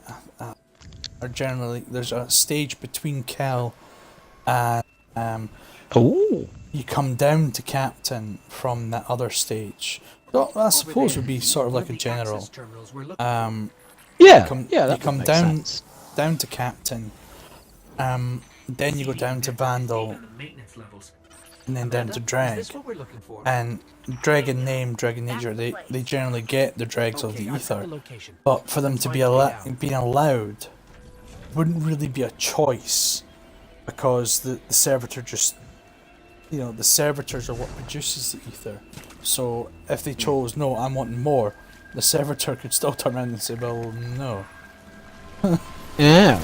Are generally there's a stage between Kel and Oh. you come down to captain from that other stage. So I suppose would be sort of like a general. Yeah. Come, yeah. you That come makes down sense. down to captain. Then you go down to Vandal, and then down to Dreg. And Dreg in name, Dreg in nature, they generally get the dregs of the ether. But for them to be being allowed wouldn't really be a choice, because the servitor just, the servitors are what produces the ether. So if they chose, no, I'm wanting more, the servitor could still turn around and say, well, no. Yeah.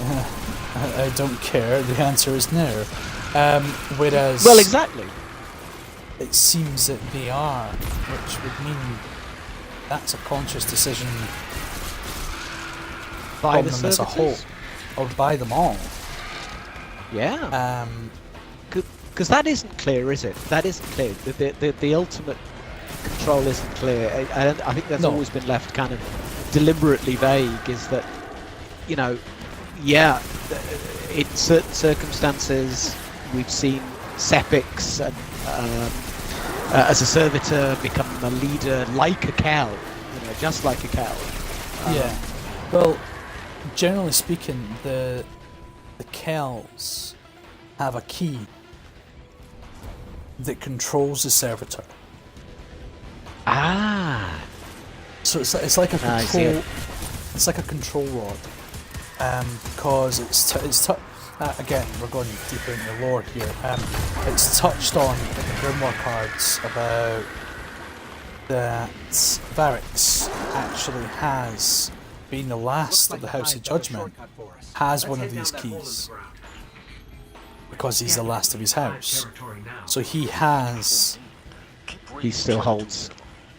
I don't care, the answer is no. Whereas... Well, exactly. It seems that they are, which would mean that's a conscious decision By from the them as a whole, servitors. or by them all. Yeah. Because that isn't clear, is it? That isn't clear. The ultimate control isn't clear. I think that's No. always been left kind of deliberately vague. Is that, in certain circumstances, we've seen Sepix as a servitor become a leader like a Kel, just like a Kel. Yeah. Well, generally speaking, the Kells have a key that controls the servitor. Ah. So it's like a I see control. it. It's like a control rod, because again, we're going deeper into the lore here. It's touched on in the Grimoire cards about that Varix actually has, being the last of the House of Judgment, has one of these keys because he's the last of his house. So he has He still holds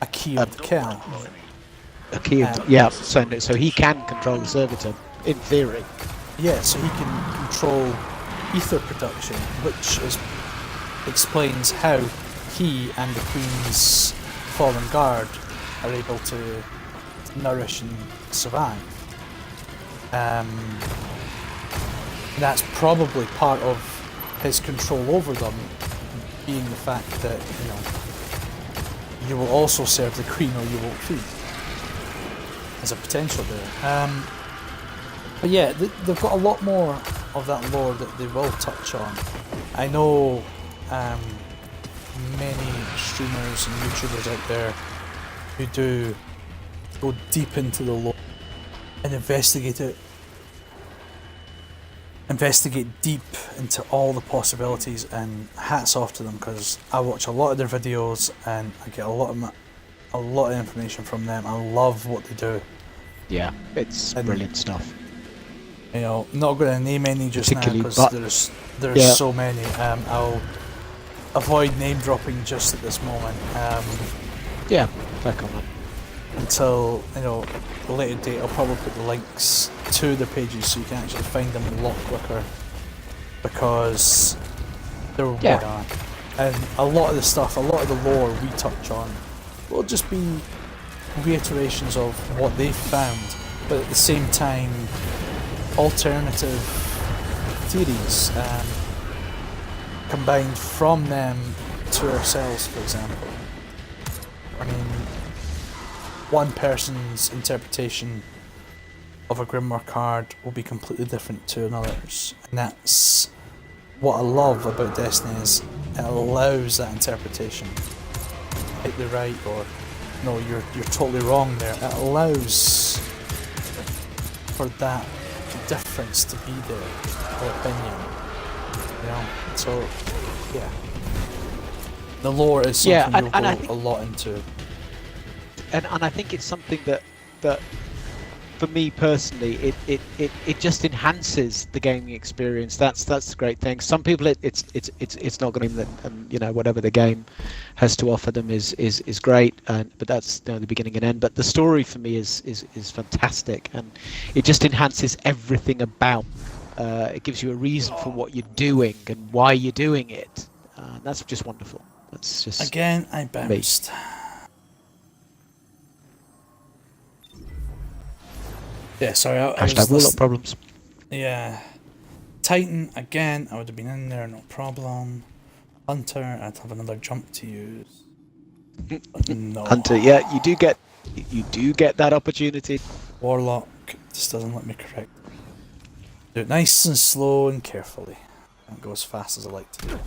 a key of the Kel. a key of so he can control the servitor in theory. Yeah, so he can control ether production, which explains how he and the Queen's fallen guard are able to nourish and survive. That's probably part of his control over them, being the fact that, you will also serve the Queen or you won't feed. There's a potential there. But yeah, they've got a lot more of that lore that they will touch on. I know many streamers and YouTubers out there who do go deep into the lore and investigate deep into all the possibilities, and hats off to them, because I watch a lot of their videos and I get a lot of information from them. I love what they do. Yeah, it's brilliant stuff. Not going to name any just now Particularly, because there's so many. I'll avoid name dropping just at this moment. Yeah, fair comment. until, you know, a later date. I'll probably put the links to the pages so you can actually find them a lot quicker, because they're Yeah. worth it. And a lot of the stuff, a lot of the lore we touch on will just be reiterations of what they've found, but at the same time alternative theories combined from them to ourselves, for example. I mean, one person's interpretation of a Grimoire card will be completely different to another's, and that's what I love about Destiny, is it allows that interpretation. Completely right, or no, you're totally wrong there. It allows for that difference to be there, or opinion. You know, so yeah, the lore is something Yeah, you'll and I go think- a lot into. And I think it's something that for me personally, it just enhances the gaming experience. That's the great thing. Some people it's not going to, and you know, whatever the game has to offer them is great, but that's, you know, the beginning and end. But the story for me is fantastic, and it just enhances everything about. It gives you a reason for what you're doing and why you're doing it. That's just wonderful. That's just Again, I bounced. Yeah, sorry. I was hashtag Warlock listen- problems. Yeah. Titan, again, I would have been in there, no problem. Hunter, I'd have another jump to use. But no. Hunter, yeah, you do get that opportunity. Warlock just doesn't let me correct. Do it nice and slow and carefully. Don't go as fast as I like to do.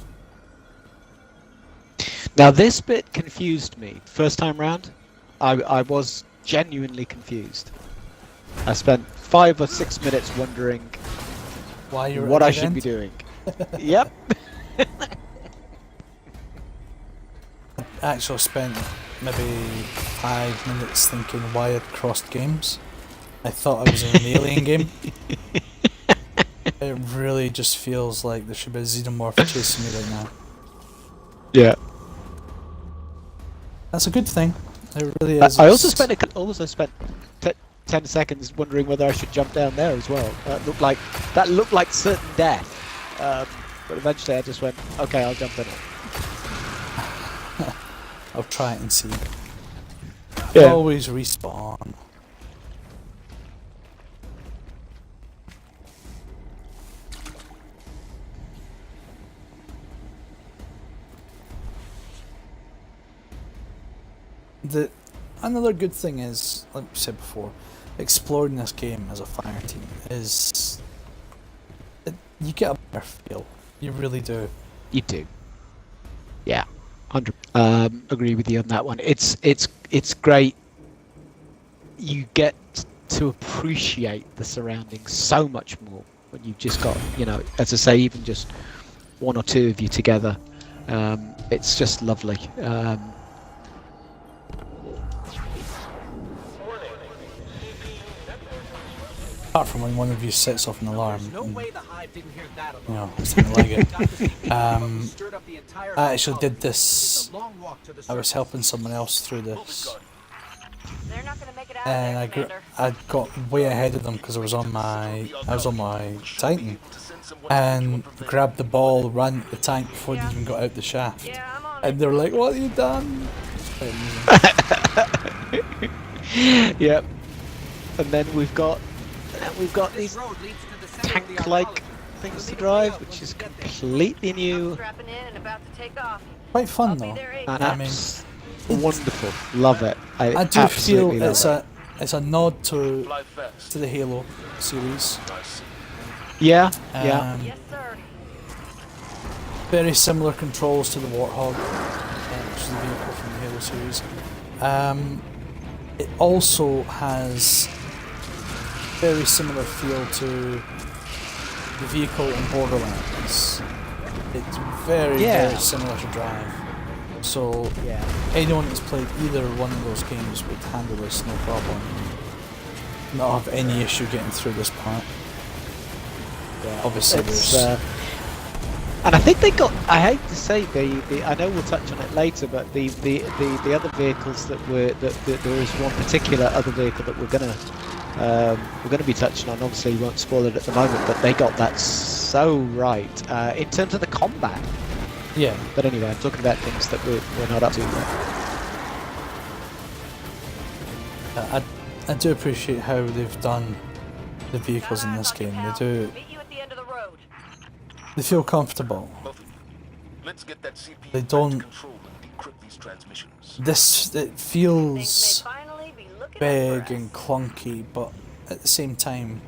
Now this bit confused me. First time round, I was genuinely confused. I spent 5 or 6 minutes wondering Why you're what at I that should end? be doing. Yep. I actually spent maybe 5 minutes thinking why I'd crossed games. I thought I was in an alien game. It really just feels like there should be a xenomorph chasing me right now. Yeah. That's a good thing. It really is. I also spent 10 seconds wondering whether I should jump down there as well. That looked like certain death. But eventually I just went, okay, I'll jump in it. I'll try it and see. Yeah. Always respawn. Another good thing is, like we said before, exploring this game as a fire team is you get a better feel. You really do. You do. Yeah. 100. Agree with you on that one. It's great. You get to appreciate the surroundings so much more when you've just got, you know, as I say, even just one or two of you together. It's just lovely. Apart from when one of you sets off an alarm. There's no and, way the hive didn't hear that you alarm. know, it's not like it. Got the stirred up the entire I actually did It's this. a long walk to the I was surface. helping someone else through this, They're not gonna make it out and of I there, Commander. I got way ahead of them because I was on my Titan, and grabbed the ball, ran at the tank before they even got out the shaft, Yeah, I'm on and they were like, "What have you done?" It's quite amusing. Yep. And then we've got these Road leads to the center of the tank-like archipelago. things to drive, which is completely I'm new strapping in and about to take off. Quite fun I'll be though. there and I mean, wonderful. Love it. I do feel absolutely love it's a nod to the Halo series. Yeah. Yeah. Um, Yes, sir. Very similar controls to the Warthog, which is the vehicle from the Halo series. It also has very similar feel to the vehicle in Borderlands. It's very, Yeah. very similar to drive. So Yeah. anyone that's played either one of those games would handle this no problem. Not have any issue getting through this part. Yeah. Obviously It's, there's And I think they got. I hate to say the. I know we'll touch on it later, but the other vehicles that there is one particular other vehicle that we're gonna be touching on. Obviously, we won't spoil it at the moment, but they got that so right in terms of the combat. Yeah. But anyway, I'm talking about things that we're not up to yet. I do appreciate how they've done the vehicles in this game. Meet you at the end of the road. They feel comfortable. Let's get that CPU They back don't- to control and decrypt these transmissions. It Things feels may finally be looking up big for us. and clunky, but at the same time,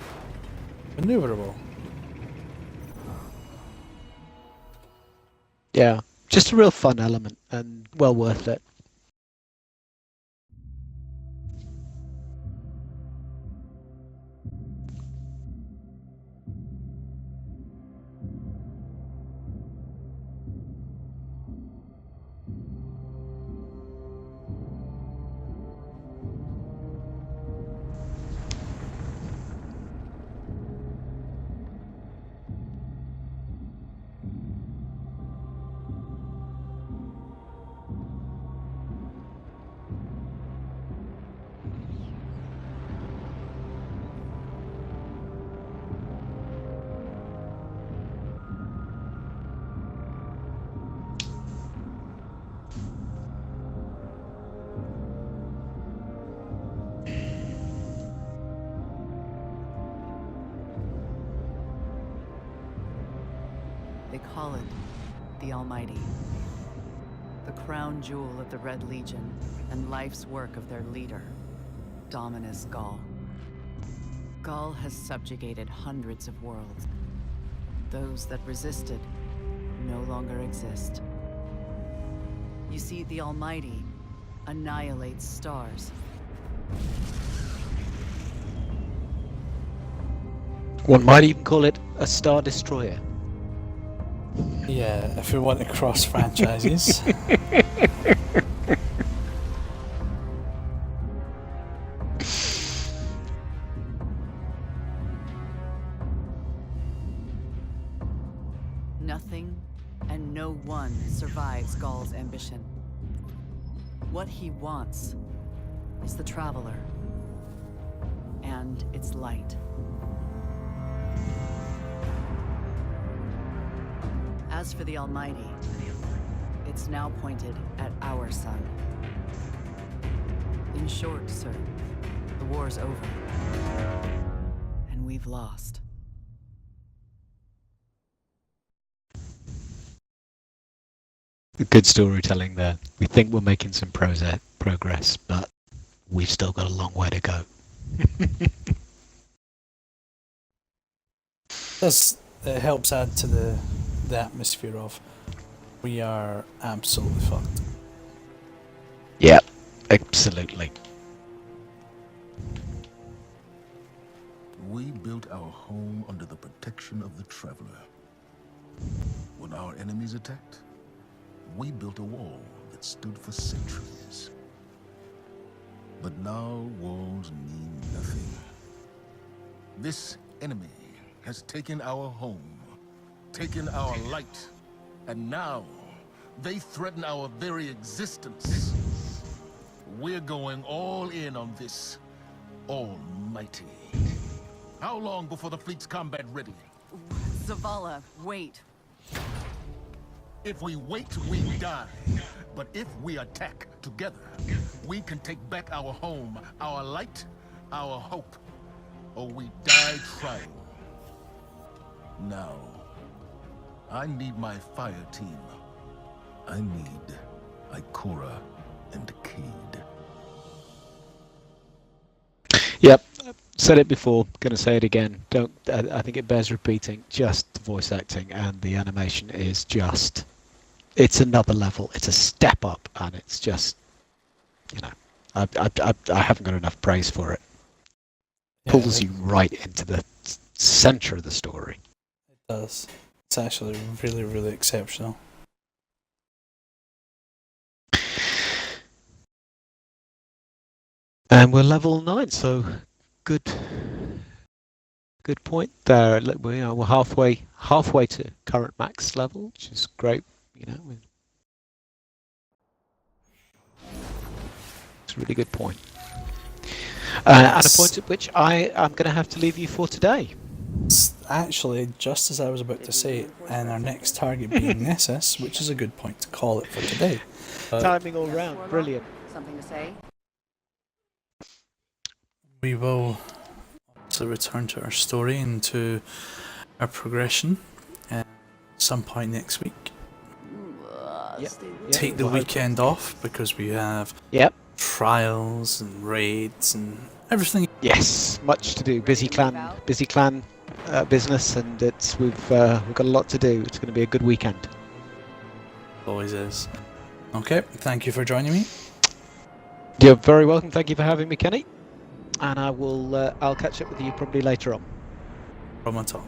maneuverable. Yeah, just a real fun element and well worth it. They call it the Almighty. The crown jewel of the Red Legion and life's work of their leader, Dominus Gaul. Gaul has subjugated hundreds of worlds. Those that resisted no longer exist. You see, the Almighty annihilates stars. One might even call it a Star Destroyer. Yeah, if we want to cross franchises. Nothing and no one survives Gaul's ambition. What he wants is the Traveler and its light. As for the Almighty, it's now pointed at our sun. In short, sir, the war's over. And we've lost. Good storytelling there. We think we're making some progress, but we've still got a long way to go. It helps add to the atmosphere of we are absolutely fucked. Yeah, absolutely. We built our home under the protection of the Traveler. When our enemies attacked, we built a wall that stood for centuries. But now walls mean nothing. This enemy has taken our home, taken our light, and now they threaten our very existence. We're going all in on this Almighty. How long before the fleet's combat ready? Zavala, wait. If we wait, we die. But if we attack together, we can take back our home, our light, our hope, or we die trying. Now, I need my fire team. I need Ikora and Cade. Yep, said it before, gonna say it again. I think it bears repeating. Just the voice acting and the animation is just, it's another level. It's a step up, and it's just, you know, I haven't got enough praise for it. Pulls you right into the center of the story. It does. It's actually really, really exceptional. And we're level 9, so good good point there. Look, we're halfway to current max level, which is great. It's a really good point. And a point at which I am going to have to leave you for today. Actually, just as I was about to say, and our next target being Nessus, which is a good point to call it for today. Timing all round, brilliant. Something to say? We will also return to our story and to our progression at some point next week. Take the weekend off because we have trials and raids and everything. Yes, much to do. Busy clan business, and we've got a lot to do. It's going to be a good weekend. Always is. Okay, thank you for joining me. You're very welcome. Thank you for having me, Kenny. And I'll catch up with you probably later on. Problem at all.